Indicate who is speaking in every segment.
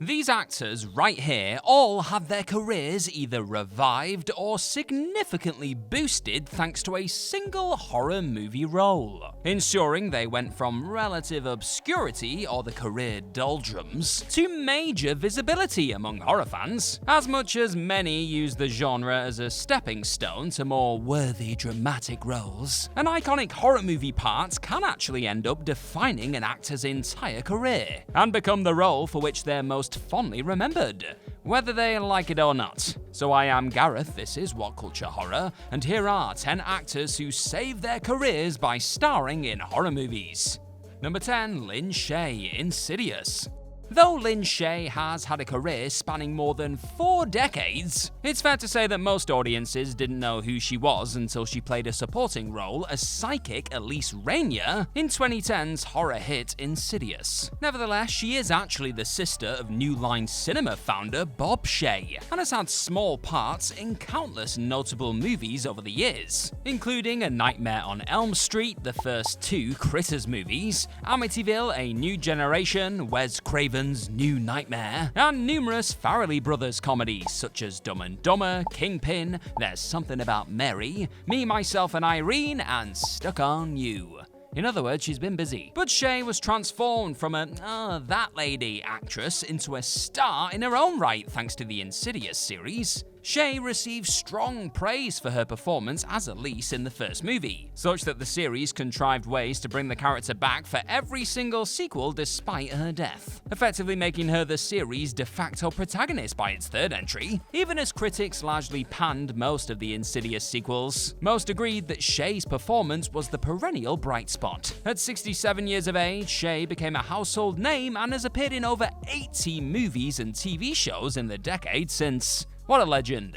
Speaker 1: These actors right here all had their careers either revived or significantly boosted thanks to a single horror movie role, ensuring they went from relative obscurity or the career doldrums to major visibility among horror fans, as much as many use the genre as a stepping stone to more worthy dramatic roles. An iconic horror movie part can actually end up defining an actor's entire career and become the role for which they're most fondly remembered, whether they like it or not. So I am Gareth, this is What Culture Horror, and here are 10 actors who saved their careers by starring in horror movies. Number 10. Lin Shaye, Insidious. Though Lin Shaye has had a career spanning more than 4 decades, it's fair to say that most audiences didn't know who she was until she played a supporting role as psychic Elise Rainier in 2010's horror hit Insidious. Nevertheless, she is actually the sister of New Line Cinema founder Bob Shaye, and has had small parts in countless notable movies over the years, including A Nightmare on Elm Street, the first 2 Critters movies, Amityville: A New Generation, Wes Craven's New Nightmare, and numerous Farrelly Brothers comedies such as Dumb and Dumber, Kingpin, There's Something About Mary, Me, Myself and Irene, and Stuck on You. In other words, she's been busy. But Shaye was transformed from a that lady actress into a star in her own right thanks to the Insidious series. Shaye received strong praise for her performance as Elise in the first movie, such that the series contrived ways to bring the character back for every single sequel despite her death, effectively making her the series' de facto protagonist by its 3rd entry. Even as critics largely panned most of the Insidious sequels, most agreed that Shaye's performance was the perennial bright spot. At 67 years of age, Shaye became a household name and has appeared in over 80 movies and TV shows in the decade since. What a legend.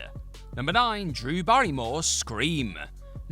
Speaker 1: Number 9. Drew Barrymore, Scream.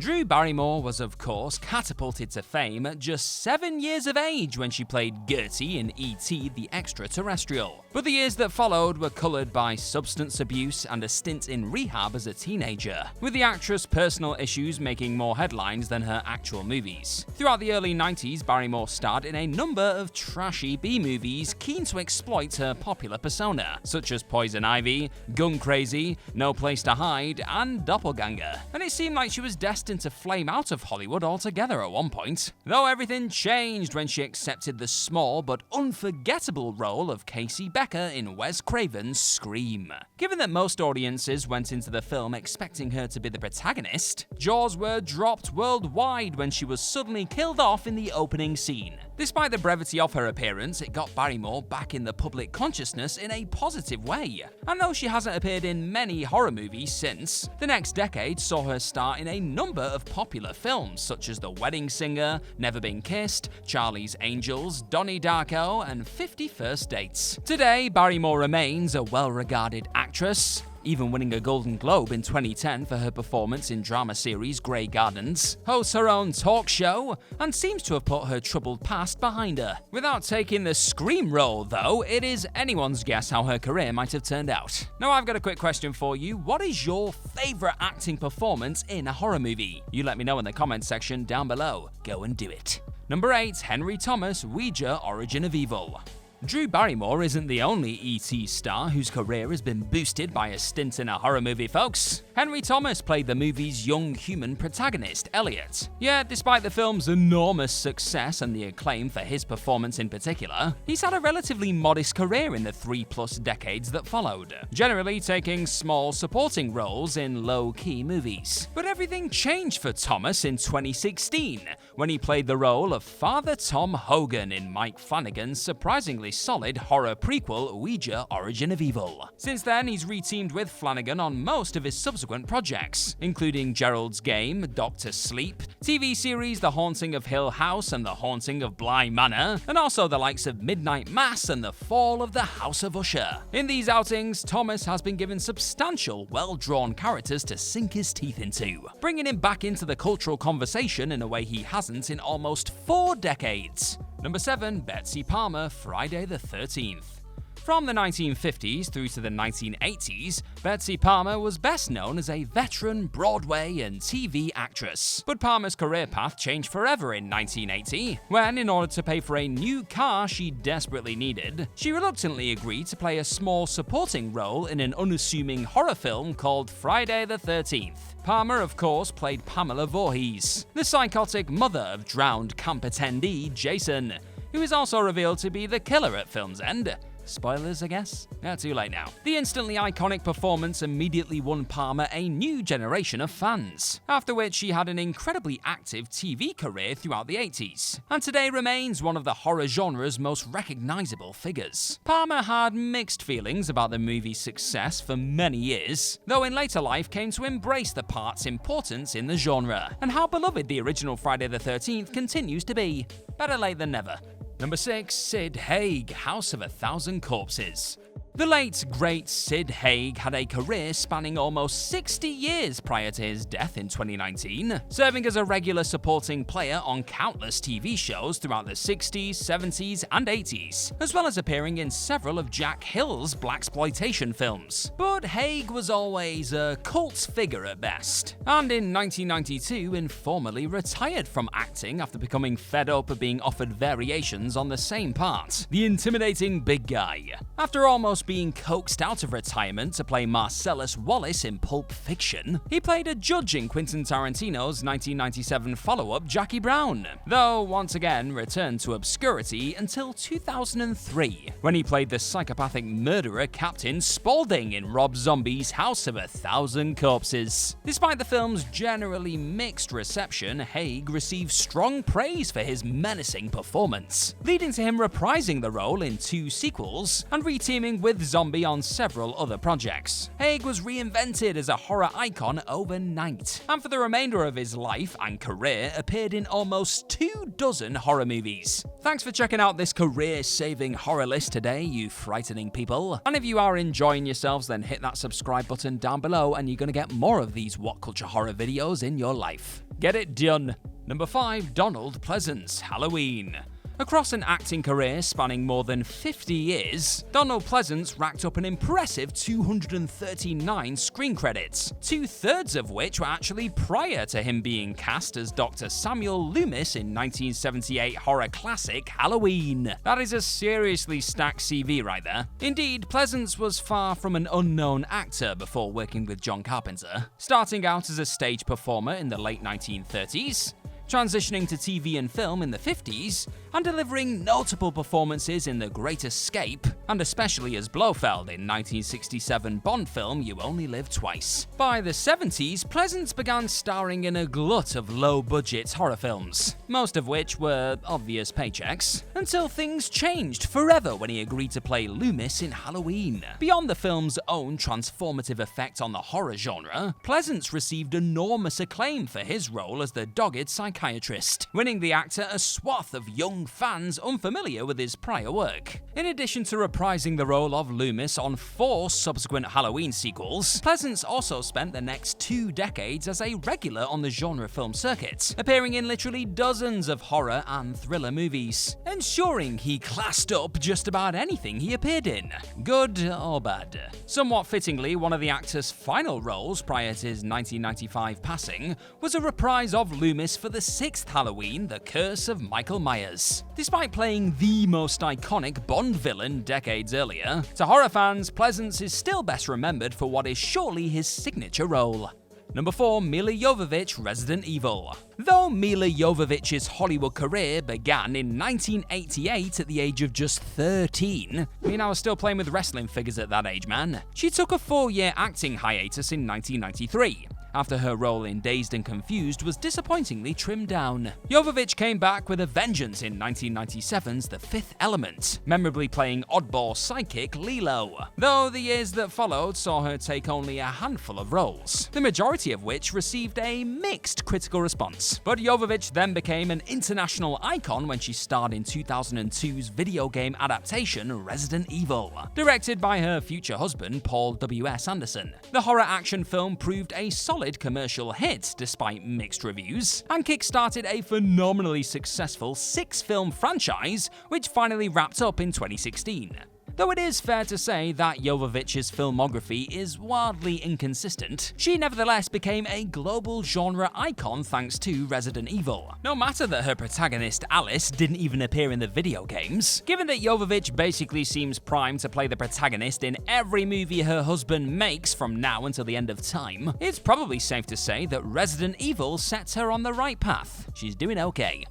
Speaker 1: Drew Barrymore was of course catapulted to fame at just 7 years of age when she played Gertie in E.T. the Extraterrestrial. But the years that followed were coloured by substance abuse and a stint in rehab as a teenager, with the actress' personal issues making more headlines than her actual movies. Throughout the early 90s, Barrymore starred in a number of trashy B-movies keen to exploit her popular persona, such as Poison Ivy, Gun Crazy, No Place to Hide, and Doppelganger. And it seemed like she was destined to flame out of Hollywood altogether at one point. Though everything changed when she accepted the small but unforgettable role of Casey Becker in Wes Craven's Scream. Given that most audiences went into the film expecting her to be the protagonist, jaws were dropped worldwide when she was suddenly killed off in the opening scene. Despite the brevity of her appearance, it got Barrymore back in the public consciousness in a positive way. And though she hasn't appeared in many horror movies since, the next decade saw her star in a number of popular films such as The Wedding Singer, Never Been Kissed, Charlie's Angels, Donnie Darko, and 50 First Dates. Today, Barrymore remains a well-regarded actress, even winning a Golden Globe in 2010 for her performance in drama series Grey Gardens, hosts her own talk show, and seems to have put her troubled past behind her. Without taking the Scream role though, it is anyone's guess how her career might have turned out. Now I've got a quick question for you. What is your favourite acting performance in a horror movie? You let me know in the comments section down below. Go and do it. Number 8. Henry Thomas, Ouija: Origin of Evil. Drew Barrymore isn't the only E.T. star whose career has been boosted by a stint in a horror movie, folks. Henry Thomas played the movie's young human protagonist, Elliot. Yet, despite the film's enormous success and the acclaim for his performance in particular, he's had a relatively modest career in the 3+ decades that followed, generally taking small supporting roles in low-key movies. But everything changed for Thomas in 2016, when he played the role of Father Tom Hogan in Mike Flanagan's surprisingly solid horror prequel Ouija: Origin of Evil. Since then, he's reteamed with Flanagan on most of his subsequent projects, including Gerald's Game, Doctor Sleep, TV series The Haunting of Hill House and The Haunting of Bly Manor, and also the likes of Midnight Mass and The Fall of the House of Usher. In these outings, Thomas has been given substantial, well-drawn characters to sink his teeth into, bringing him back into the cultural conversation in a way he hasn't in almost 4 decades. Number 7. Betsy Palmer, Friday the 13th. From the 1950s through to the 1980s, Betsy Palmer was best known as a veteran Broadway and TV actress. But Palmer's career path changed forever in 1980, when, in order to pay for a new car she desperately needed, she reluctantly agreed to play a small supporting role in an unassuming horror film called Friday the 13th. Palmer, of course, played Pamela Voorhees, the psychotic mother of drowned camp attendee Jason, who is also revealed to be the killer at film's end. Spoilers, I guess? Too late now. The instantly iconic performance immediately won Palmer a new generation of fans, after which she had an incredibly active TV career throughout the 80s, and today remains one of the horror genre's most recognizable figures. Palmer had mixed feelings about the movie's success for many years, though in later life came to embrace the part's importance in the genre, and how beloved the original Friday the 13th continues to be. Better late than never. Number 6. Sid Hay, House of a Thousand Corpses. The late, great Sid Hay had a career spanning almost 60 years prior to his death in 2019, serving as a regular supporting player on countless TV shows throughout the 60s, 70s, and 80s, as well as appearing in several of Jack Hill's blaxploitation films. But Haig was always a cult figure at best, and in 1992 informally retired from acting after becoming fed up of being offered variations on the same part, the intimidating big guy. After almost being coaxed out of retirement to play Marcellus Wallace in Pulp Fiction, he played a judge in Quentin Tarantino's 1997 follow-up Jackie Brown, though once again returned to obscurity until 2003, when he played the psychopathic murderer Captain Spaulding in Rob Zombie's House of a Thousand Corpses. Despite the film's generally mixed reception, Haig received strong praise for his menacing performance, leading to him reprising the role in 2 sequels and reteaming with Zombie on several other projects. Haig was reinvented as a horror icon overnight, and for the remainder of his life and career appeared in almost 24 horror movies. Thanks for checking out this career-saving horror list today, you frightening people. And if you are enjoying yourselves, then hit that subscribe button down below and you're gonna get more of these What Culture horror videos in your life. Get it done. Number 5. Donald Pleasance, Halloween. Across an acting career spanning more than 50 years, Donald Pleasance racked up an impressive 239 screen credits, 2/3 of which were actually prior to him being cast as Dr. Samuel Loomis in 1978 horror classic Halloween. That is a seriously stacked CV right there. Indeed, Pleasance was far from an unknown actor before working with John Carpenter, starting out as a stage performer in the late 1930s, transitioning to TV and film in the 50s, and delivering notable performances in The Great Escape, and especially as Blofeld in 1967 Bond film You Only Live Twice. By the 70s, Pleasance began starring in a glut of low-budget horror films, most of which were obvious paychecks, until things changed forever when he agreed to play Loomis in Halloween. Beyond the film's own transformative effect on the horror genre, Pleasance received enormous acclaim for his role as the dogged psychiatrist, winning the actor a swath of young fans unfamiliar with his prior work. In addition to reprising the role of Loomis on 4 subsequent Halloween sequels, Pleasance also spent the next 2 decades as a regular on the genre film circuit, appearing in literally dozens of horror and thriller movies, ensuring he classed up just about anything he appeared in, good or bad. Somewhat fittingly, one of the actor's final roles prior to his 1995 passing was a reprise of Loomis for the 6th Halloween, The Curse of Michael Myers. Despite playing the most iconic Bond villain decades earlier, to horror fans, Pleasance is still best remembered for what is surely his signature role. Number 4. Milla Jovovich, Resident Evil. Though Milla Jovovich's Hollywood career began in 1988 at the age of just 13, I was still playing with wrestling figures at that age, man. She took a 4-year acting hiatus in 1993. After her role in Dazed and Confused was disappointingly trimmed down. Jovovich came back with a vengeance in 1997's The Fifth Element, memorably playing oddball sidekick Lilo, though the years that followed saw her take only a handful of roles, the majority of which received a mixed critical response. But Jovovich then became an international icon when she starred in 2002's video game adaptation Resident Evil, directed by her future husband Paul W.S. Anderson. The horror action film proved a solid commercial hit despite mixed reviews, and kickstarted a phenomenally successful 6-film franchise which finally wrapped up in 2016. Though it is fair to say that Jovich's filmography is wildly inconsistent, she nevertheless became a global genre icon thanks to Resident Evil. No matter that her protagonist Alice didn't even appear in the video games, given that Jovich basically seems primed to play the protagonist in every movie her husband makes from now until the end of time, it's probably safe to say that Resident Evil sets her on the right path. She's doing okay.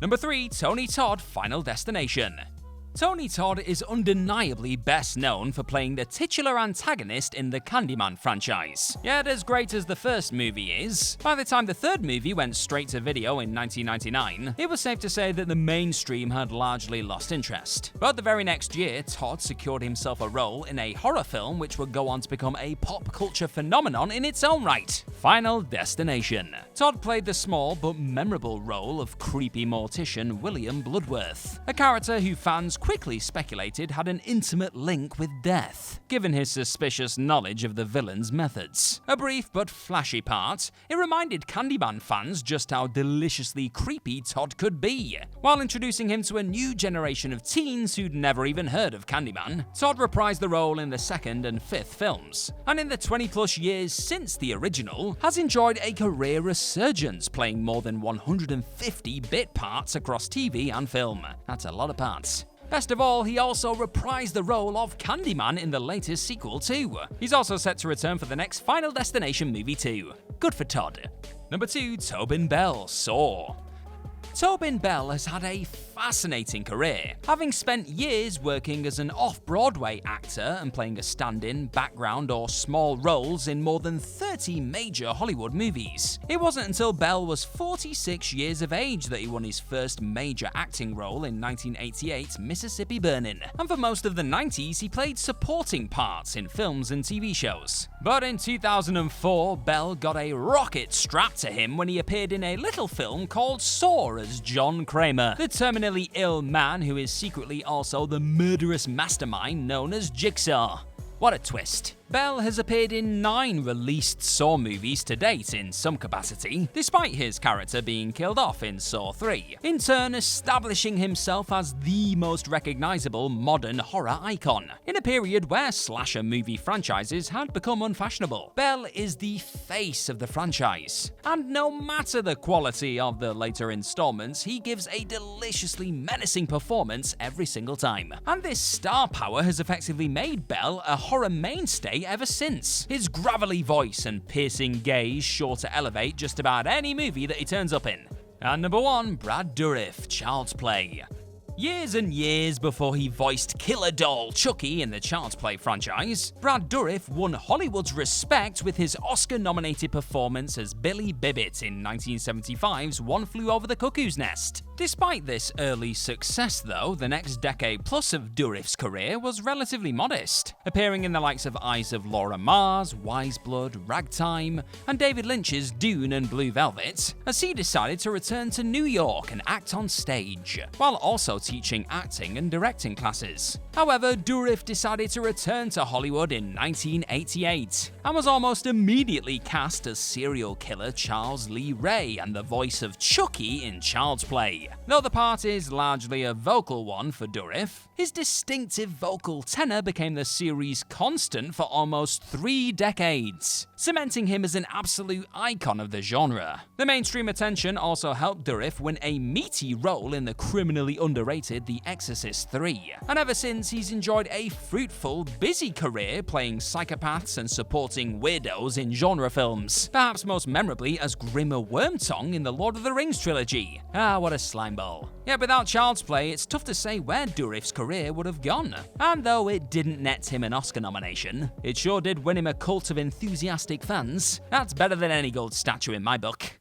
Speaker 1: Number 3, Tony Todd, Final Destination. Tony Todd is undeniably best known for playing the titular antagonist in the Candyman franchise. Yet as great as the first movie is, by the time the third movie went straight to video in 1999, it was safe to say that the mainstream had largely lost interest. But the very next year, Todd secured himself a role in a horror film which would go on to become a pop culture phenomenon in its own right, Final Destination. Todd played the small but memorable role of creepy mortician William Bloodworth, a character who fans quickly speculated had an intimate link with death, given his suspicious knowledge of the villain's methods. A brief but flashy part, it reminded Candyman fans just how deliciously creepy Todd could be. While introducing him to a new generation of teens who'd never even heard of Candyman, Todd reprised the role in the second and fifth films, and in the 20+ years since the original, has enjoyed a career resurgence, playing more than 150 bit parts across TV and film. That's a lot of parts. Best of all, he also reprised the role of Candyman in the latest sequel too. He's also set to return for the next Final Destination movie too. Good for Todd. Number 2, Tobin Bell, Saw. Tobin Bell has had a fascinating career, having spent years working as an off-Broadway actor and playing a stand-in, background or small roles in more than 30 major Hollywood movies. It wasn't until Bell was 46 years of age that he won his first major acting role in 1988's Mississippi Burning, and for most of the 90s he played supporting parts in films and TV shows. But in 2004, Bell got a rocket strapped to him when he appeared in a little film called Saw as John Kramer, the terminally ill man who is secretly also the murderous mastermind known as Jigsaw. What a twist. Bell has appeared in 9 released Saw movies to date in some capacity, despite his character being killed off in Saw 3, in turn establishing himself as the most recognizable modern horror icon, in a period where slasher movie franchises had become unfashionable. Bell is the face of the franchise, and no matter the quality of the later installments, he gives a deliciously menacing performance every single time. And this star power has effectively made Bell a horror mainstay ever since. His gravelly voice and piercing gaze sure to elevate just about any movie that he turns up in. And number 1, Brad Dourif, Child's Play. Years and years before he voiced killer doll Chucky in the Child's Play franchise, Brad Dourif won Hollywood's respect with his Oscar-nominated performance as Billy Bibbit in 1975's One Flew Over the Cuckoo's Nest. Despite this early success though, the next decade plus of Dourif's career was relatively modest, appearing in the likes of Eyes of Laura Mars, Wise Blood, Ragtime, and David Lynch's Dune and Blue Velvet, as he decided to return to New York and act on stage, while also teaching acting and directing classes. However, Dourif decided to return to Hollywood in 1988, and was almost immediately cast as serial killer Charles Lee Ray and the voice of Chucky in Child's Play. Though the part is largely a vocal one for Dourif, his distinctive vocal tenor became the series' constant for almost 3 decades, cementing him as an absolute icon of the genre. The mainstream attention also helped Dourif win a meaty role in the criminally underrated The Exorcist 3, and ever since he's enjoyed a fruitful, busy career playing psychopaths and supporting weirdos in genre films, perhaps most memorably as Grimmer Wormtongue in the Lord of the Rings trilogy. Ah, what a slimeball. Yet without Child's Play, it's tough to say where Dourif's career would have gone. And though it didn't net him an Oscar nomination, it sure did win him a cult of enthusiastic fans. That's better than any gold statue in my book.